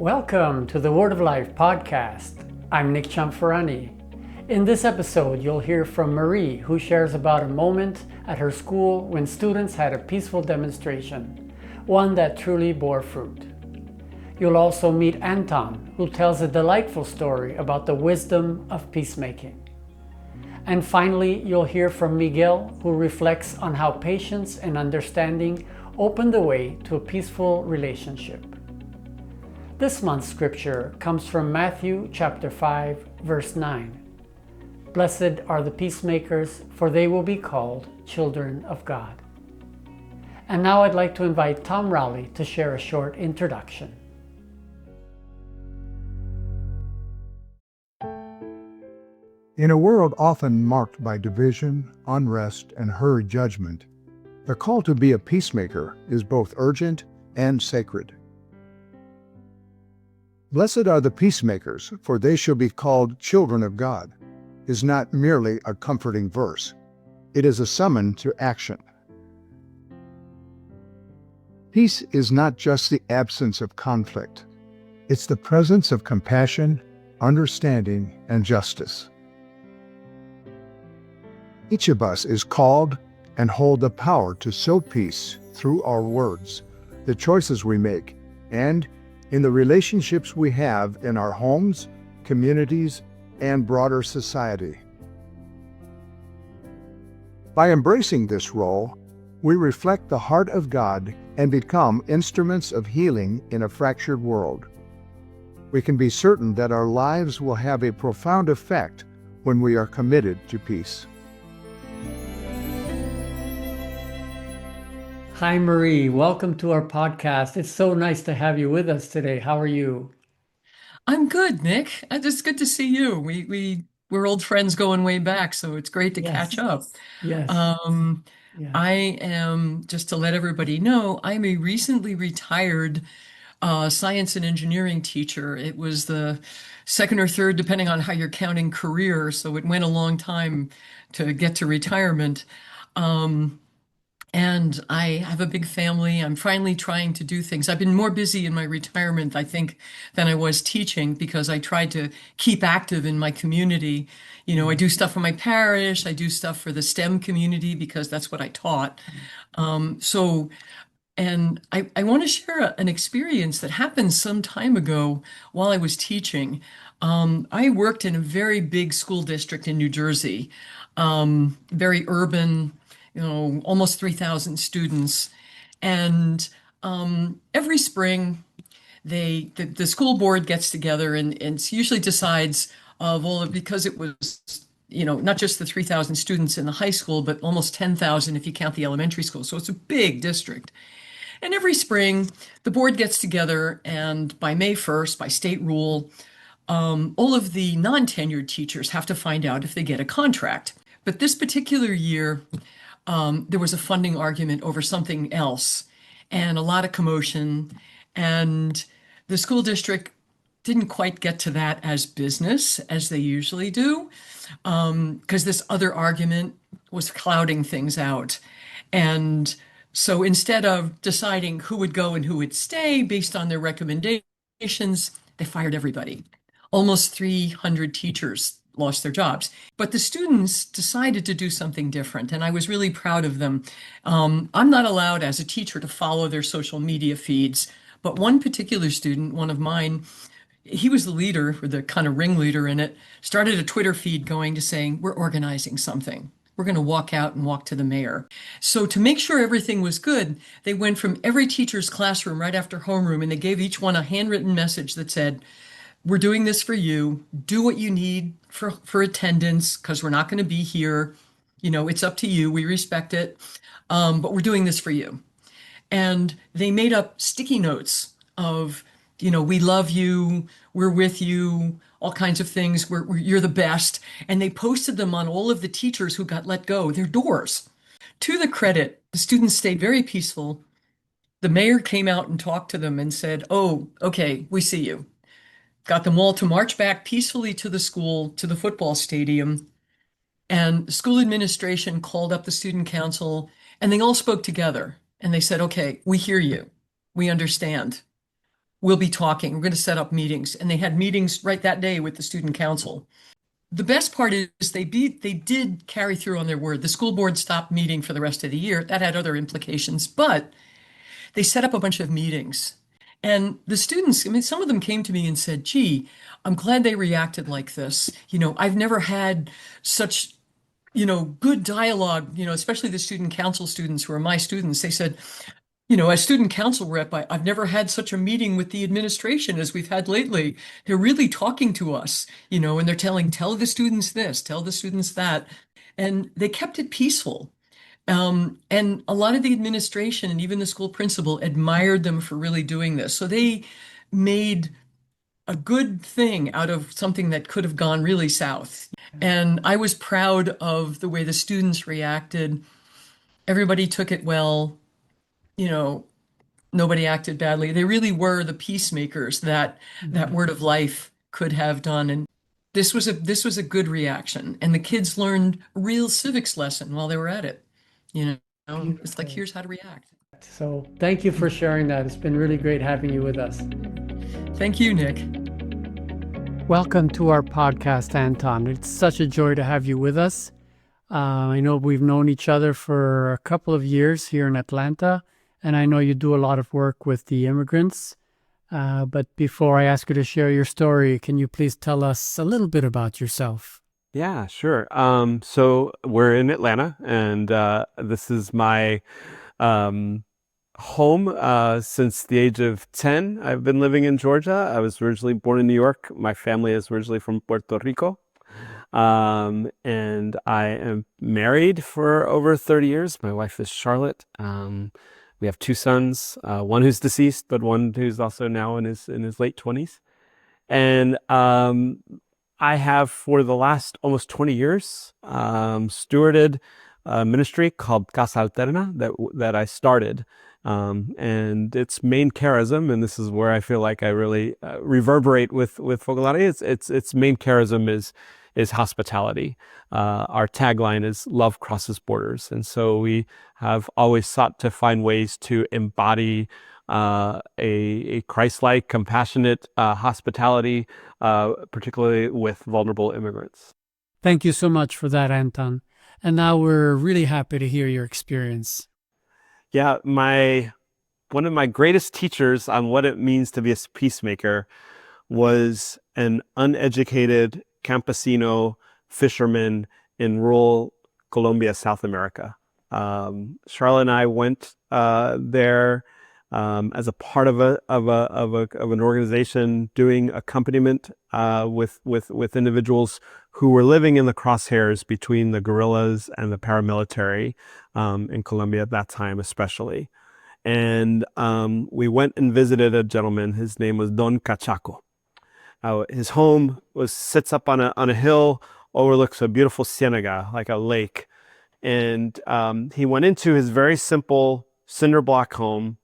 Welcome to the Word of Life podcast. I'm Nick Cianforani. In this episode, you'll hear from Marie, who shares about a moment at her school when students had a peaceful demonstration, one that truly bore fruit. You'll also meet Anton, who tells a delightful story about the wisdom of peacemaking. And finally, you'll hear from Miguel, who reflects on how patience and understanding open the way to a peaceful relationship. This month's scripture comes from Matthew chapter 5, verse 9. Blessed are the peacemakers, for they will be called children of God. And now I'd like to invite Tom Rowley to share a short introduction. In a world often marked by division, unrest, and hurried judgment, the call to be a peacemaker is both urgent and sacred. Blessed are the peacemakers, for they shall be called children of God, is not merely a comforting verse. It is a summon to action. Peace is not just the absence of conflict. It's the presence of compassion, understanding, and justice. Each of us is called and hold the power to sow peace through our words, the choices we make, and in the relationships we have in our homes, communities, and broader society. By embracing this role, we reflect the heart of God and become instruments of healing in a fractured world. We can be certain that our lives will have a profound effect when we are committed to peace. Hi, Marie. Welcome to our podcast. It's so nice to have you with us today. How are you? I'm good, Nick. It's good to see you. We're old friends going way back, so it's great to catch Yes, up. yes, Um, yeah. I am, just to let everybody know, I'm a recently retired science and engineering teacher. It was the second or third, depending on how you're counting career, so it went a long time to get to retirement. Um, and I have a big family. I'm finally trying to do things. I've been more busy in my retirement, I think, than I was teaching because I tried to keep active in my community. You know, I do stuff for my parish, I do stuff for the STEM community because that's what I taught. So, and I want to share an experience that happened some time ago while I was teaching. I worked in a very big school district in New Jersey, very urban, almost 3,000 students. And every spring, the school board gets together and usually decides of all of, because it was, not just the 3,000 students in the high school, but almost 10,000 if you count the elementary school. So it's a big district. And every spring, the board gets together, and by May 1st, by state rule, all of the non-tenured teachers have to find out if they get a contract. But this particular year, there was a funding argument over something else and a lot of commotion. And the school district didn't quite get to that as business as they usually do, because this other argument was clouding things out. And so instead of deciding who would go and who would stay based on their recommendations, they fired everybody. Almost 300 teachers lost their jobs. But the students decided to do something different, and I was really proud of them. I'm not allowed as a teacher to follow their social media feeds, but one particular student, one of mine, he was the leader, or the kind of ringleader in it, started a Twitter feed going to saying, we're organizing something. We're going to walk out and walk to the mayor. So to make sure everything was good, they went from every teacher's classroom right after homeroom, and they gave each one a handwritten message that said, we're doing this for you. Do what you need for attendance because we're not going to be here. It's up to you. We respect it. But we're doing this for you. And they made up sticky notes of, we love you. We're with you. All kinds of things. You're the best. And they posted them on all of the teachers who got let go, their doors. To the credit, the students stayed very peaceful. The mayor came out and talked to them and said, oh, okay, we see you. Got them all to march back peacefully to the school, to the football stadium. And the school administration called up the student council, and they all spoke together. And they said, okay, we hear you. We understand. we'll be talking. We're going to set up meetings. And they had meetings right that day with the student council. The best part is they did carry through on their word. The school board stopped meeting for the rest of the year. That had other implications, but they set up a bunch of meetings. And the students, I mean, some of them came to me and said, gee, I'm glad they reacted like this. I've never had such, good dialogue, especially the student council students who are my students. They said, as student council rep, I've never had such a meeting with the administration as we've had lately. They're really talking to us, and they're tell the students this, tell the students that. And they kept it peaceful. And a lot of the administration and even the school principal admired them for really doing this. So they made a good thing out of something that could have gone really south. And I was proud of the way the students reacted. Everybody took it well. Nobody acted badly. They really were the peacemakers that Word of Life could have done. And this was a good reaction. And the kids learned a real civics lesson while they were at it. It's like, here's how to react. So thank you for sharing that. It's been really great having you with us. Thank you, Nick. Welcome to our podcast, Anton. It's such a joy to have you with us. I know we've known each other for a couple of years here in Atlanta, and I know you do a lot of work with the immigrants. But before I ask you to share your story, can you please tell us a little bit about yourself? Yeah, sure. So we're in Atlanta, and this is my home since the age of 10. I've been living in Georgia. I was originally born in New York. My family is originally from Puerto Rico. And I am married for over 30 years. My wife is Charlotte. We have two sons, one who's deceased, but one who's also now in his late 20s. And I have, for the last almost 20 years, stewarded a ministry called Casa Alterna that I started. And its main charism, and this is where I feel like I really reverberate with Focolare, its main charism is hospitality. Our tagline is love crosses borders. And so we have always sought to find ways to embody a Christ-like, compassionate hospitality, particularly with vulnerable immigrants. Thank you so much for that, Anton. And now we're really happy to hear your experience. Yeah, one of my greatest teachers on what it means to be a peacemaker was an uneducated campesino fisherman in rural Colombia, South America. Charlotte and I went there as a part of an organization doing accompaniment with individuals who were living in the crosshairs between the guerrillas and the paramilitary in Colombia at that time, especially. And we went and visited a gentleman. His name was Don Cachaco. His home sits up on a hill, overlooks a beautiful ciénaga, like a lake. And he went into his very simple cinder block home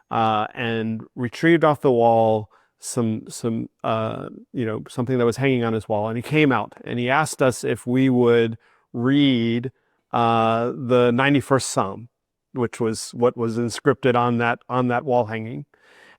and retrieved off the wall something that was hanging on his wall. And he came out and he asked us if we would read the 91st Psalm, which was what was inscripted on that wall hanging.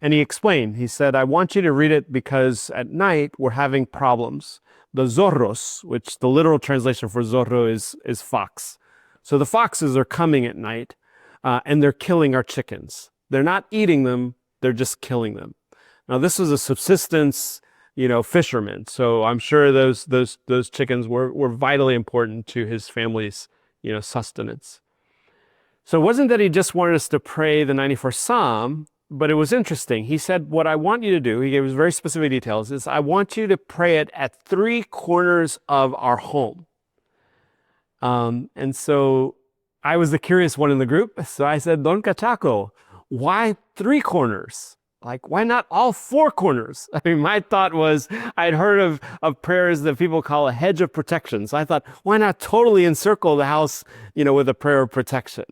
And he explained, he said, I want you to read it because at night we're having problems. The zorros, which the literal translation for zorro is fox. So the foxes are coming at night and they're killing our chickens. They're not eating them, they're just killing them. Now this was a subsistence, fisherman. So I'm sure those chickens were vitally important to his family's, sustenance. So it wasn't that he just wanted us to pray the 91st Psalm, but it was interesting. He said, what I want you to do, he gave us very specific details, is I want you to pray it at 3 corners of our home. And so I was the curious one in the group. So I said, Don Cachaco, why 3 corners? Like, why not all 4 corners? I mean, my thought was, I'd heard of prayers that people call a hedge of protection. So I thought, why not totally encircle the house, with a prayer of protection?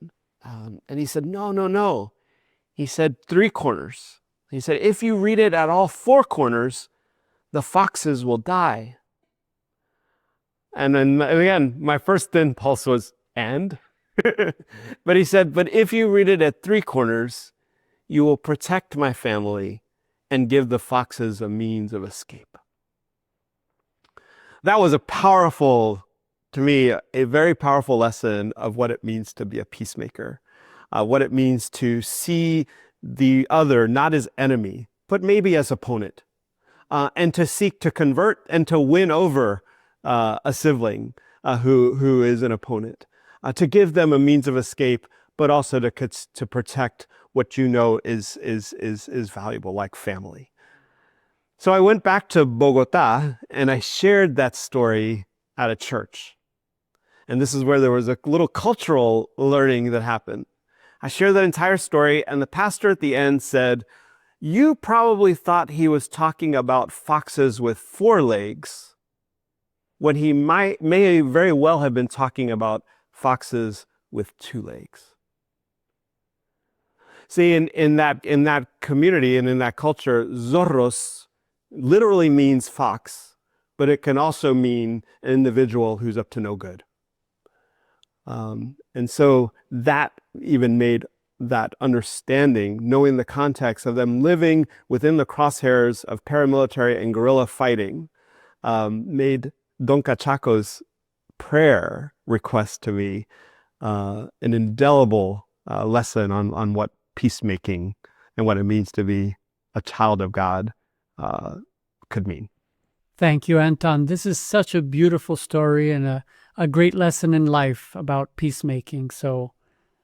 And he said, no. He said 3 corners. He said, if you read it at all 4 corners, the foxes will die. And then again, my first impulse was, and? But he said, but if you read it at 3 corners, you will protect my family and give the foxes a means of escape. That was a powerful, to me, a very powerful lesson of what it means to be a peacemaker, what it means to see the other not as enemy, but maybe as opponent, and to seek to convert and to win over a sibling who is an opponent, to give them a means of escape, but also to protect what you know is valuable, like family. So I went back to Bogota and I shared that story at a church. And this is where there was a little cultural learning that happened. I shared that entire story, and the pastor at the end said, "You probably thought he was talking about foxes with 4 legs, when he may very well have been talking about foxes with 2 legs." See, in that community and in that culture, zorros literally means fox, but it can also mean an individual who's up to no good. And so that even made that understanding, knowing the context of them living within the crosshairs of paramilitary and guerrilla fighting, made Don Cachaco's prayer request to me an indelible lesson on what peacemaking and what it means to be a child of God could mean. Thank you, Anton. This is such a beautiful story and a great lesson in life about peacemaking. So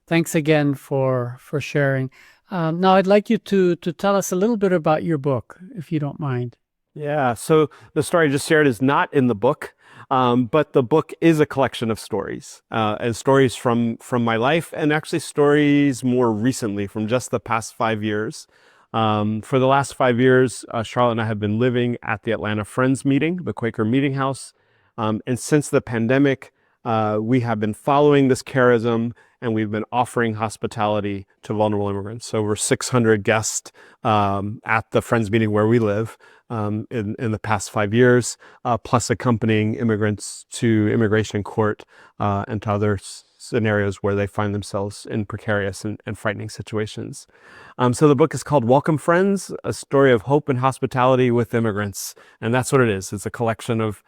thanks again for sharing. Now I'd like you to tell us a little bit about your book, if you don't mind. Yeah, so the story I just shared is not in the book, but the book is a collection of stories, and stories from my life, and actually stories more recently from just the past 5 years. For the last 5 years, Charlotte and I have been living at the Atlanta Friends Meeting, the Quaker Meeting House. And since the pandemic, we have been following this charism, and we've been offering hospitality to vulnerable immigrants. Over 600 guests at the Friends Meeting where we live in the past 5 years, plus accompanying immigrants to immigration court and to other scenarios where they find themselves in precarious and frightening situations. So the book is called Welcome Friends, A Story of Hope and Hospitality with Immigrants. And that's what it is. It's a collection of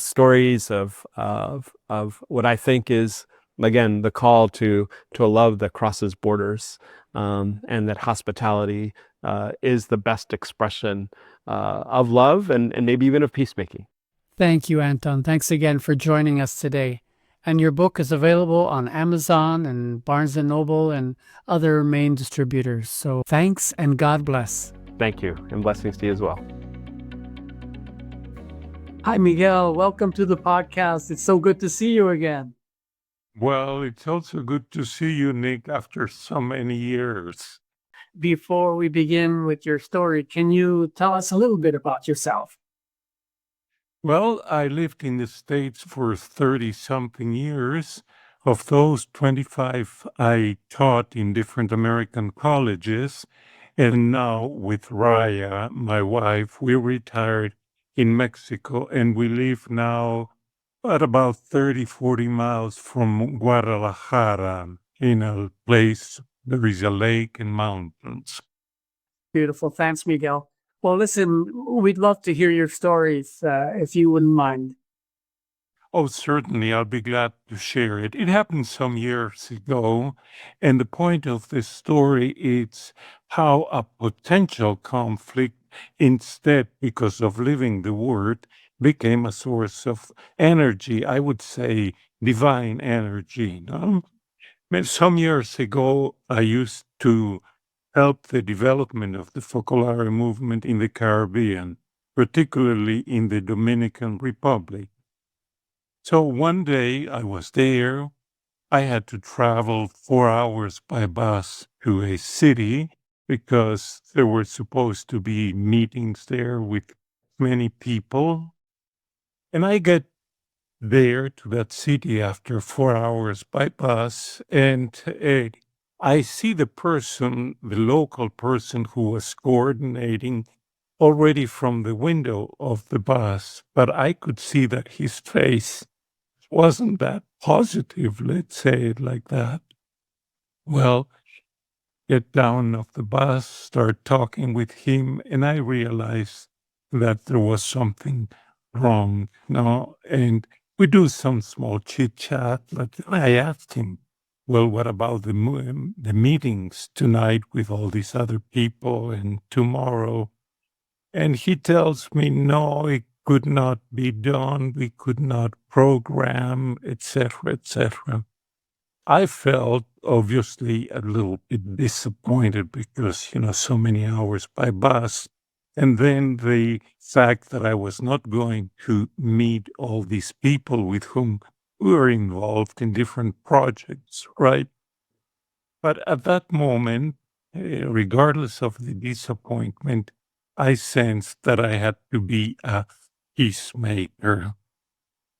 stories of what I think is, again, the call to a love that crosses borders, and that hospitality is the best expression of love and maybe even of peacemaking. Thank you, Anton. Thanks again for joining us today. And your book is available on Amazon and Barnes & Noble and other main distributors. So thanks and God bless. Thank you, and blessings to you as well. Hi, Miguel. Welcome to the podcast. It's so good to see you again. Well, it's also good to see you, Nick, after so many years. Before we begin with your story, can you tell us a little bit about yourself? Well, I lived in the States for 30-something years. Of those, 25 I taught in different American colleges. And now with Raya, my wife, we retired in Mexico, and we live now at about 30-40 miles from Guadalajara, in a place there is a lake and mountains. Beautiful. Thanks, Miguel. Well, listen, we'd love to hear your stories, if you wouldn't mind. Oh, certainly, I'll be glad to share it. It happened some years ago, and the point of this story is how a potential conflict, instead, because of living the word, became a source of energy, I would say divine energy. No? Some years ago, I used to help the development of the Focolare movement in the Caribbean, particularly in the Dominican Republic. So one day I was there. I had to travel 4 hours by bus to a city because there were supposed to be meetings there with many people. And I get there to that city after 4 hours by bus, and I see the local person who was coordinating already from the window of the bus, but I could see that his face wasn't that positive, let's say it like that. Well, get down off the bus, start talking with him, and I realized that there was something wrong, and we do some small chit chat, but then I asked him, well, what about the meetings tonight with all these other people and tomorrow? And he tells me, no, it could not be done. We could not program, etc., etc. I felt obviously a little bit disappointed because, so many hours by bus. And then the fact that I was not going to meet all these people with whom we were involved in different projects, right? But at that moment, regardless of the disappointment, I sensed that I had to be a peacemaker.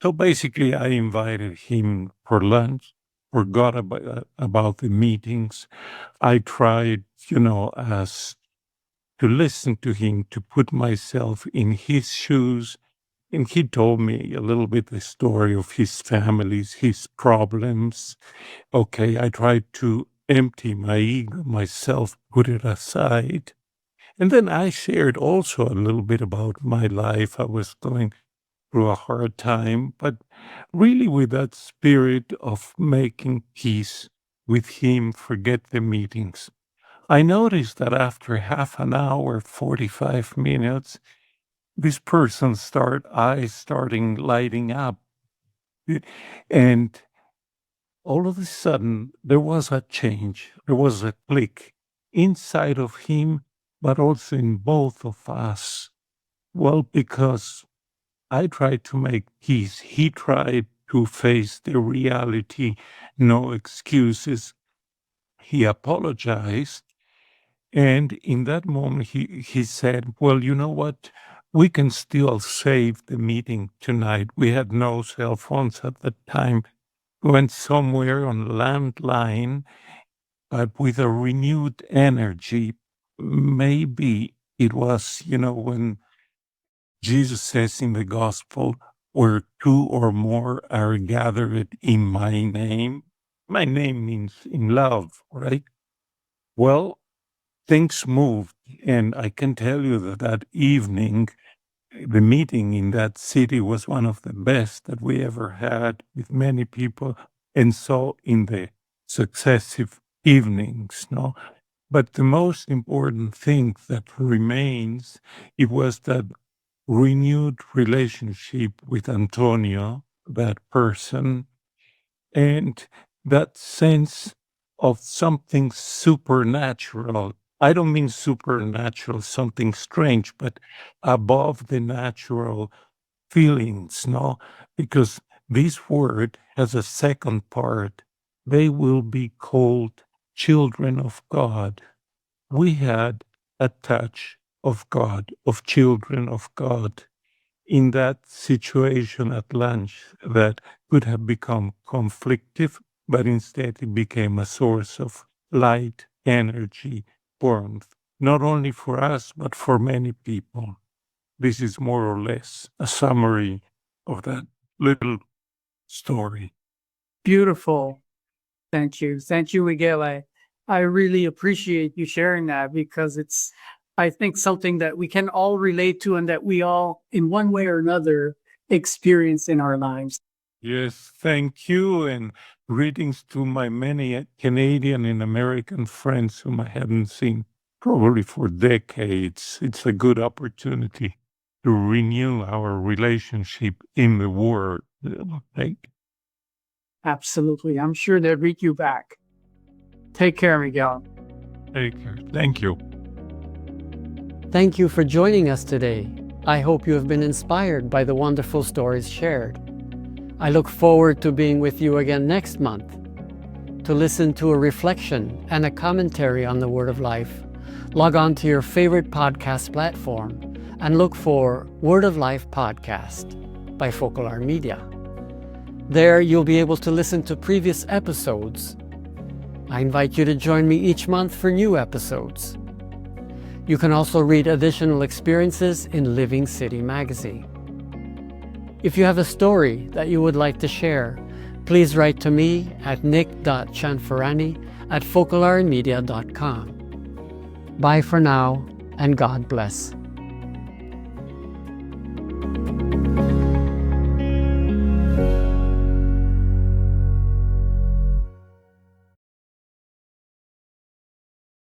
So basically, I invited him for lunch, forgot about the meetings. I tried, as to listen to him, to put myself in his shoes. And he told me a little bit the story of his families, his problems. Okay, I tried to empty my ego, myself, put it aside. And then I shared also a little bit about my life. I was going through a hard time, but really with that spirit of making peace with him, forget the meetings. I noticed that after half an hour, 45 minutes, this person's eyes starting lighting up. And all of a sudden, there was a change. There was a click inside of him, but also in both of us. Well, because I tried to make peace. He tried to face the reality, no excuses. He apologized. And in that moment, he said, well, you know what? We can still save the meeting tonight. We had no cell phones at the time. Went somewhere on landline, but with a renewed energy. Maybe it was, when Jesus says in the gospel, where two or more are gathered in my name. My name means in love, right? Well, things moved. And I can tell you that evening, the meeting in that city was one of the best that we ever had with many people. And so in the successive evenings, no? But the most important thing that remains, it was that renewed relationship with Antonio, that person, and that sense of something supernatural. I don't mean supernatural, something strange, but above the natural feelings, no? Because this word has a second part. They will be called children of God. We had a touch of God, of children of God, in that situation at lunch that could have become conflictive, but instead it became a source of light, energy, warmth, not only for us, but for many people. This is more or less a summary of that little story. Beautiful. Thank you. Thank you, Miguel. I really appreciate you sharing that because it's, I think, something that we can all relate to and that we all, in one way or another, experience in our lives. Yes, thank you. And greetings to my many Canadian and American friends whom I haven't seen probably for decades. It's a good opportunity to renew our relationship in the world. Absolutely. I'm sure they'll reach you back. Take care, Miguel. Take care. Thank you. Thank you for joining us today. I hope you have been inspired by the wonderful stories shared. I look forward to being with you again next month. To listen to a reflection and a commentary on the Word of Life, log on to your favorite podcast platform and look for Word of Life Podcast by Focolare Media. There you'll be able to listen to previous episodes. I invite you to join me each month for new episodes. You can also read additional experiences in Living City magazine. If you have a story that you would like to share, please write to me at nick.chanfarani at focolaremedia.com. Bye for now, and God bless.